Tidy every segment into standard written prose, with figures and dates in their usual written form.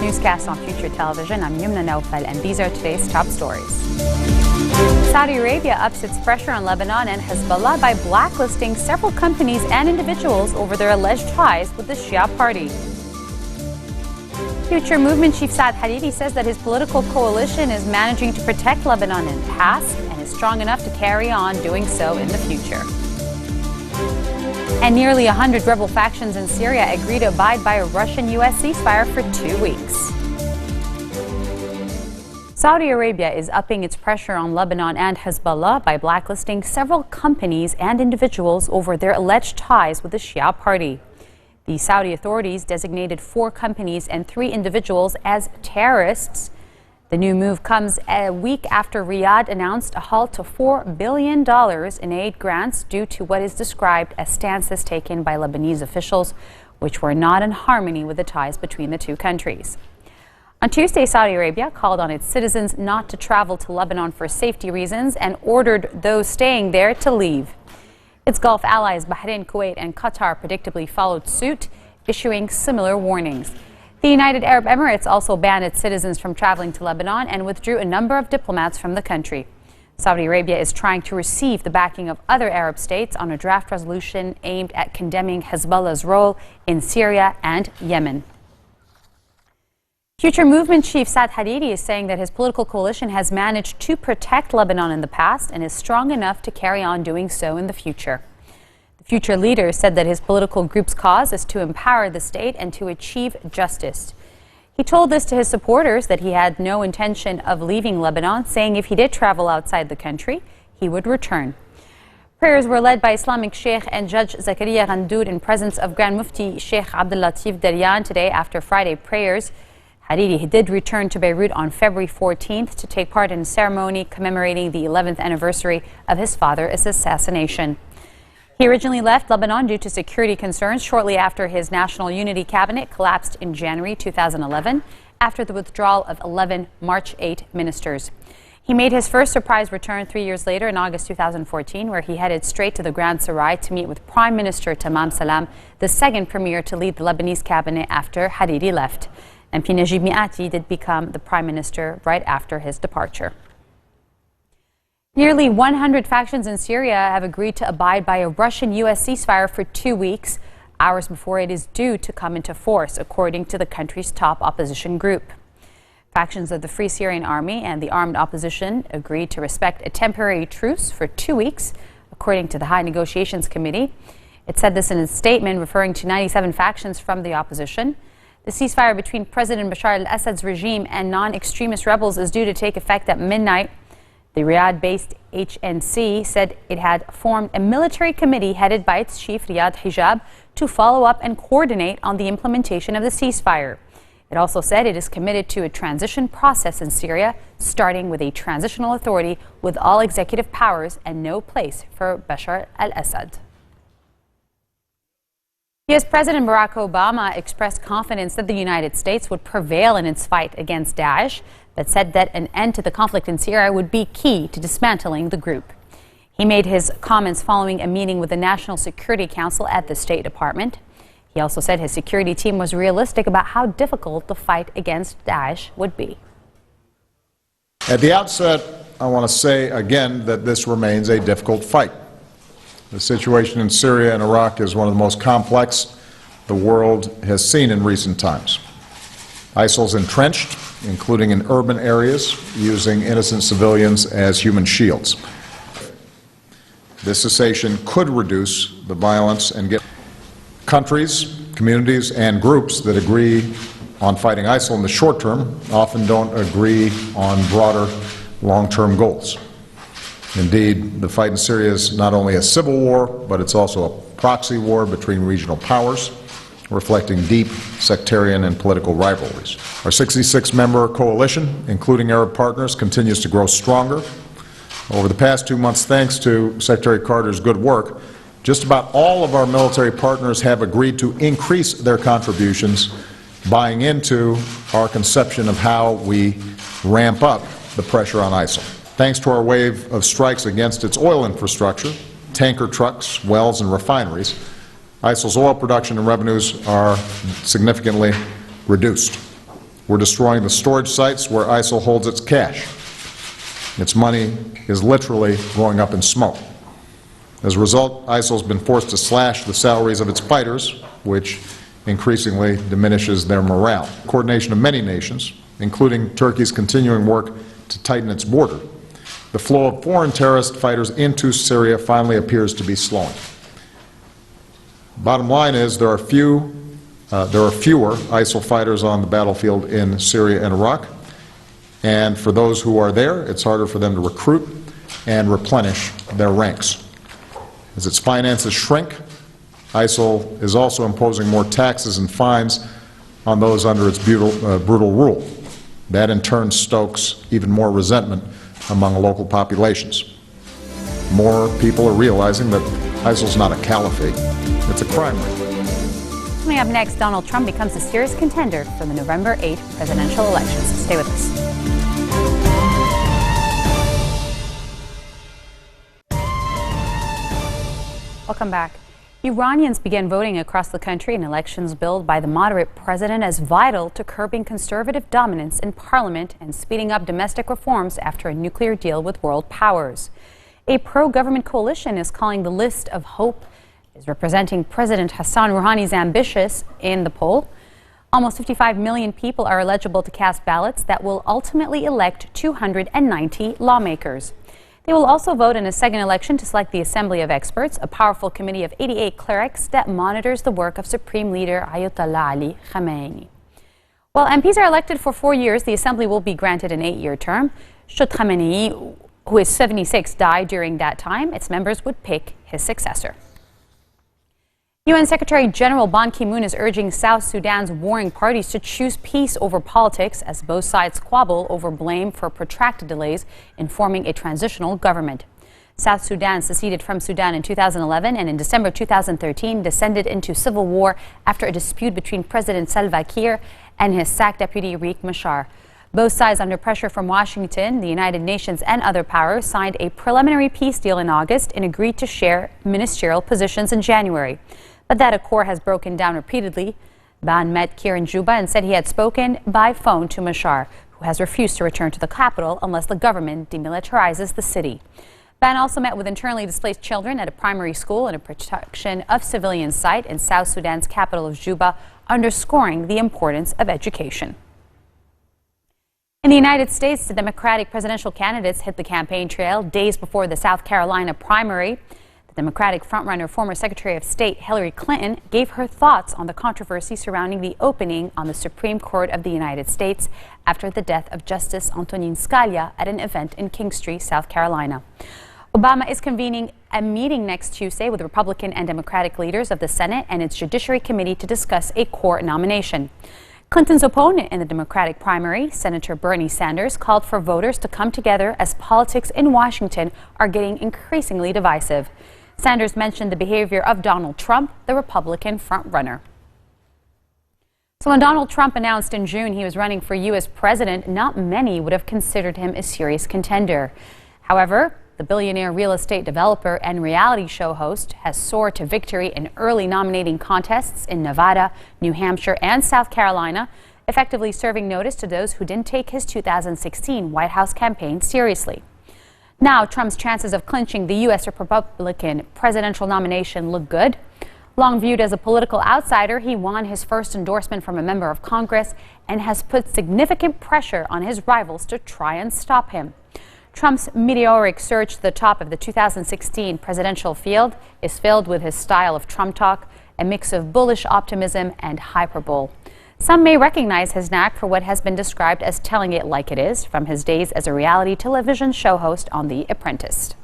newscast on Future Television. I'm Yumna Naufal, and these are today's top stories. Saudi Arabia ups its pressure on Lebanon and Hezbollah by blacklisting several companies and individuals over their alleged ties with the Shia party. Future Movement Chief Saad Hariri says that his political coalition is managing to protect Lebanon in the past and is strong enough to carry on doing so in the future. And nearly 100 rebel factions in Syria agree to abide by a Russian-U.S. ceasefire for 2 weeks. Saudi Arabia is upping its pressure on Lebanon and Hezbollah by blacklisting several companies and individuals over their alleged ties with the Shia party. The Saudi authorities designated 4 companies and 3 individuals as terrorists. The new move comes a week after Riyadh announced a halt to $4 billion in aid grants due to what is described as stances taken by Lebanese officials, which were not in harmony with the ties between the two countries. On Tuesday, Saudi Arabia called on its citizens not to travel to Lebanon for safety reasons and ordered those staying there to leave. Its Gulf allies Bahrain, Kuwait, and Qatar predictably followed suit, issuing similar warnings. The United Arab Emirates also banned its citizens from traveling to Lebanon and withdrew a number of diplomats from the country. Saudi Arabia is trying to receive the backing of other Arab states on a draft resolution aimed at condemning Hezbollah's role in Syria and Yemen. Future Movement Chief Saad Hariri is saying that his political coalition has managed to protect Lebanon in the past and is strong enough to carry on doing so in the future. The Future leader said that his political group's cause is to empower the state and to achieve justice. He told this to his supporters that he had no intention of leaving Lebanon, saying if he did travel outside the country, he would return. Prayers were led by Islamic Sheikh and Judge Zakaria Ghandour in presence of Grand Mufti Sheikh Abdul Latif Daryan today after Friday prayers. Hariri did return to Beirut on February 14th to take part in a ceremony commemorating the 11th anniversary of his father's assassination. He originally left Lebanon due to security concerns shortly after his National Unity Cabinet collapsed in January 2011 after the withdrawal of 11 March 8 ministers. He made his first surprise return 3 years later in August 2014, where he headed straight to the Grand Sarai to meet with Prime Minister Tamam Salam, the second premier to lead the Lebanese cabinet after Hariri left. MP Najib Miati did become the prime minister right after his departure. Nearly 100 factions in Syria have agreed to abide by a Russian-U.S. ceasefire for 2 weeks, hours before it is due to come into force, according to the country's top opposition group. Factions of the Free Syrian Army and the armed opposition agreed to respect a temporary truce for 2 weeks, according to the High Negotiations Committee. It said this in a statement referring to 97 factions from the opposition. The ceasefire between President Bashar al-Assad's regime and non-extremist rebels is due to take effect at midnight. The Riyadh-based HNC said it had formed a military committee headed by its chief, Riyad Hijab, to follow up and coordinate on the implementation of the ceasefire. It also said it is committed to a transition process in Syria, starting with a transitional authority with all executive powers and no place for Bashar al-Assad. U.S. President Barack Obama expressed confidence that the United States would prevail in its fight against Daesh, but said that an end to the conflict in Syria would be key to dismantling the group. He made his comments following a meeting with the National Security Council at the State Department. He also said his security team was realistic about how difficult the fight against Daesh would be. At the outset, I want to say again that this remains a difficult fight. The situation in Syria and Iraq is one of the most complex the world has seen in recent times. ISIL is entrenched, including in urban areas, using innocent civilians as human shields. This cessation could reduce the violence and get countries, communities, and groups that agree on fighting ISIL in the short term often don't agree on broader long-term goals. Indeed, the fight in Syria is not only a civil war, but it's also a proxy war between regional powers, reflecting deep sectarian and political rivalries. Our 66-member coalition, including Arab partners, continues to grow stronger. Over the past 2 months, thanks to Secretary Carter's good work, just about all of our military partners have agreed to increase their contributions, buying into our conception of how we ramp up the pressure on ISIL. Thanks to our wave of strikes against its oil infrastructure, tanker trucks, wells, and refineries, ISIL's oil production and revenues are significantly reduced. We're destroying the storage sites where ISIL holds its cash. Its money is literally going up in smoke. As a result, ISIL has been forced to slash the salaries of its fighters, which increasingly diminishes their morale. Coordination of many nations, including Turkey's continuing work to tighten its border, the flow of foreign terrorist fighters into Syria finally appears to be slowing. Bottom line is there are fewer ISIL fighters on the battlefield in Syria and Iraq, and for those who are there, it's harder for them to recruit and replenish their ranks. As its finances shrink, ISIL is also imposing more taxes and fines on those under its brutal rule. That in turn stokes even more resentment among local populations. More people are realizing that ISIL's not a caliphate, it's a crime ring. Coming up next, Donald Trump becomes a serious contender for the November 8th presidential elections. Stay with us. Welcome back. Iranians began voting across the country in elections billed by the moderate president as vital to curbing conservative dominance in parliament and speeding up domestic reforms after a nuclear deal with world powers. A pro-government coalition is calling the list of hope is representing President Hassan Rouhani's ambitious in the poll. Almost 55 million people are eligible to cast ballots that will ultimately elect 290 lawmakers. They will also vote in a second election to select the Assembly of Experts, a powerful committee of 88 clerics that monitors the work of Supreme Leader Ayatollah Ali Khamenei. While MPs are elected for 4 years, the Assembly will be granted an 8-year term. Should Khamenei, who is 76, die during that time, its members would pick his successor. UN Secretary-General Ban Ki-moon is urging South Sudan's warring parties to choose peace over politics as both sides squabble over blame for protracted delays in forming a transitional government. South Sudan seceded from Sudan in 2011 and in December 2013 descended into civil war after a dispute between President Salva Kiir and his sacked deputy Riek Machar. Both sides, under pressure from Washington, the United Nations and other powers, signed a preliminary peace deal in August and agreed to share ministerial positions in January. But that accord has broken down repeatedly. Ban met Kiir in Juba and said he had spoken by phone to Machar, who has refused to return to the capital unless the government demilitarizes the city. Ban also met with internally displaced children at a primary school and a protection of civilians site in South Sudan's capital of Juba, underscoring the importance of education. In the United States, the Democratic presidential candidates hit the campaign trail days before the South Carolina primary. The Democratic frontrunner, former Secretary of State Hillary Clinton, gave her thoughts on the controversy surrounding the opening on the Supreme Court of the United States after the death of Justice Antonin Scalia at an event in Kingstree, South Carolina. Obama is convening a meeting next Tuesday with Republican and Democratic leaders of the Senate and its Judiciary Committee to discuss a court nomination. Clinton's opponent in the Democratic primary, Senator Bernie Sanders, called for voters to come together as politics in Washington are getting increasingly divisive. Sanders mentioned the behavior of Donald Trump, the Republican frontrunner. So when Donald Trump announced in June he was running for U.S. president, not many would have considered him a serious contender. However, the billionaire real estate developer and reality show host has soared to victory in early nominating contests in Nevada, New Hampshire, and South Carolina, effectively serving notice to those who didn't take his 2016 White House campaign seriously. Now, Trump's chances of clinching the U.S. Republican presidential nomination look good. Long viewed as a political outsider, he won his first endorsement from a member of Congress and has put significant pressure on his rivals to try and stop him. Trump's meteoric surge to the top of the 2016 presidential field is filled with his style of Trump talk, a mix of bullish optimism and hyperbole. Some may recognize his knack for what has been described as telling it like it is from his days as a reality television show host on The Apprentice.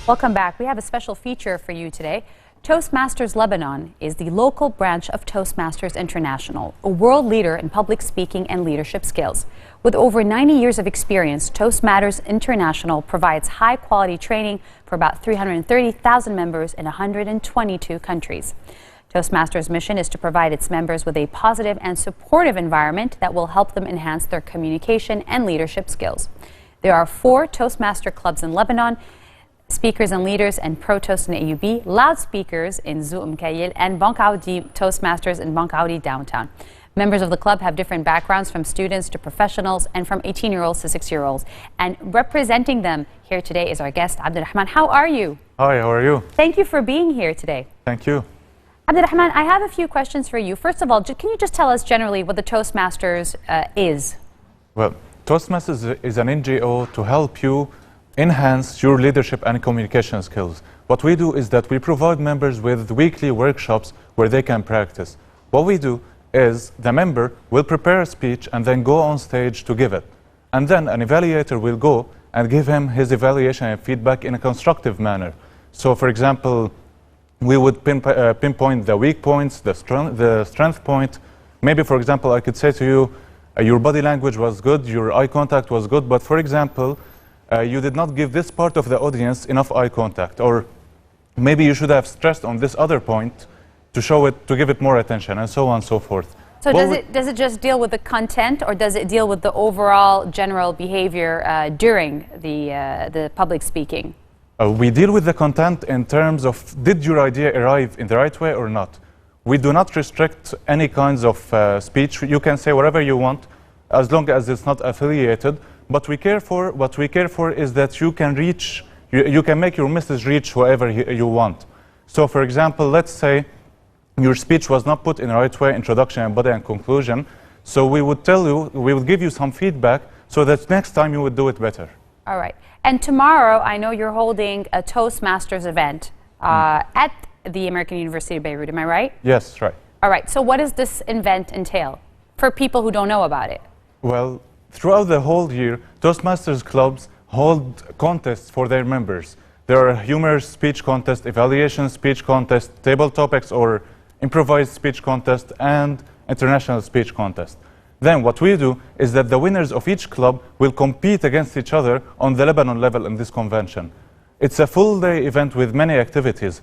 Welcome back. We have a special feature for you today. Toastmasters Lebanon is the local branch of Toastmasters International, a world leader in public speaking and leadership skills. With over 90 years of experience, Toastmasters International provides high-quality training for about 330,000 members in 122 countries. Toastmasters' mission is to provide its members with a positive and supportive environment that will help them enhance their communication and leadership skills. There are 4 Toastmaster clubs in Lebanon. speakers and leaders in Pro-Toast in AUB, loudspeakers in Zouk Mkail, and Bank Audi Toastmasters in Bank Audi downtown. Members of the club have different backgrounds, from students to professionals and from 18-year-olds to 6-year-olds. And representing them here today is our guest, Abdulrahman. How are you? Hi, how are you? Thank you for being here today. Thank you. Abdulrahman, I have a few questions for you. First of all, can you just tell us generally what the Toastmasters is? Well, Toastmasters is an NGO to help you enhance your leadership and communication skills. What we do is that we provide members with weekly workshops where they can practice. What we do is the member will prepare a speech and then go on stage to give it. And then an evaluator will go and give him his evaluation and feedback in a constructive manner. So, for example, we would pinpoint the weak points, the strength point. Maybe, for example, I could say to you, your body language was good, your eye contact was good, but for example, you did not give this part of the audience enough eye contact, or maybe you should have stressed on this other point to show it, to give it more attention, and so on and so forth. So does it just deal with the content, or does it deal with the overall general behavior during the public speaking? We deal with the content in terms of, did your idea arrive in the right way or not? We do not restrict any kinds of speech. You can say whatever you want, as long as it's not affiliated. But what we care for is that you can reach, you can make your message reach whoever you want. So, for example, let's say your speech was not put in the right way, introduction and body and conclusion. So we would tell you, we would give you some feedback so that next time you would do it better. All right. And tomorrow, I know you're holding a Toastmasters event at the American University of Beirut. Am I right? Yes, right. All right. So what does this event entail for people who don't know about it? Well, throughout the whole year, Toastmasters clubs hold contests for their members. There are humorous speech contests, evaluation speech contests, table topics or improvised speech contest, and international speech contest. Then what we do is that the winners of each club will compete against each other on the Lebanon level in this convention. It's a full-day event with many activities.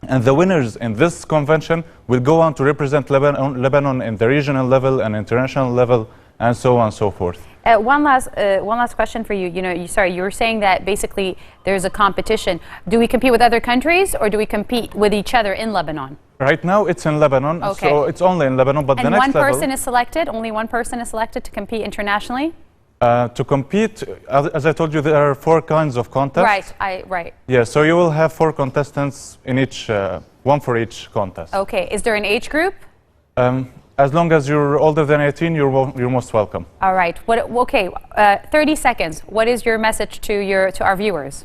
And the winners in this convention will go on to represent Lebanon in the regional level and international level, and so on and so forth. One last question for you. You were saying that basically there's a competition. Do we compete with other countries, or do we compete with each other in Lebanon? Right now it's in Lebanon, okay. So it's only in Lebanon. But and the next one level, person is selected. Only one person is selected to compete internationally. To compete, as I told you, there are 4 kinds of contests. Right. Yeah, so you will have 4 contestants in each, one for each contest. Okay. Is there an age group? As long as you're older than 18, you're most welcome. All right. 30 seconds. What is your message to our viewers?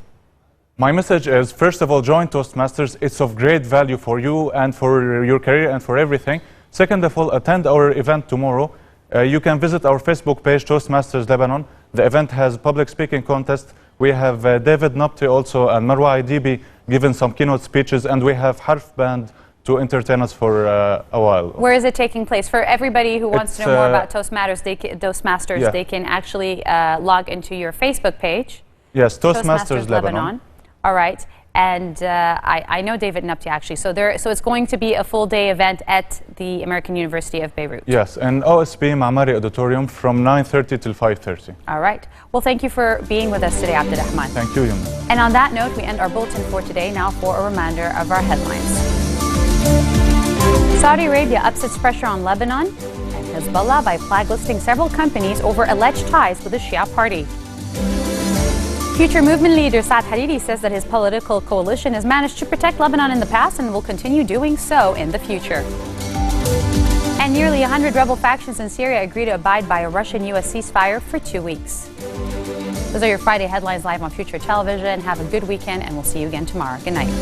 My message is, first of all, join Toastmasters. It's of great value for you and for your career and for everything. Second of all, attend our event tomorrow. You can visit our Facebook page, Toastmasters Lebanon. The event has public speaking contest. We have David Nabti also and Marwa Idibi giving some keynote speeches, and we have Harf Band to entertain us for a while. Where is it taking place? For everybody who wants to know more about Toastmasters, they can actually log into your Facebook page. Yes, Toastmasters Lebanon. All right. And I know David Nabti actually. So it's going to be a full-day event at the American University of Beirut. Yes, and OSB Ma'amari Auditorium from 9:30 till 5:30. All right. Well, thank you for being with us today, Abdulrahman. Thank you, Yumna. And on that note, we end our bulletin for today. Now for a reminder of our headlines. Saudi Arabia ups its pressure on Lebanon, and Hezbollah by blacklisting several companies over alleged ties with the Shia party. Future movement leader Saad Hariri says that his political coalition has managed to protect Lebanon in the past and will continue doing so in the future. And nearly 100 rebel factions in Syria agree to abide by a Russian-U.S. ceasefire for 2 weeks. Those are your Friday headlines live on Future Television. Have a good weekend, and we'll see you again tomorrow. Good night.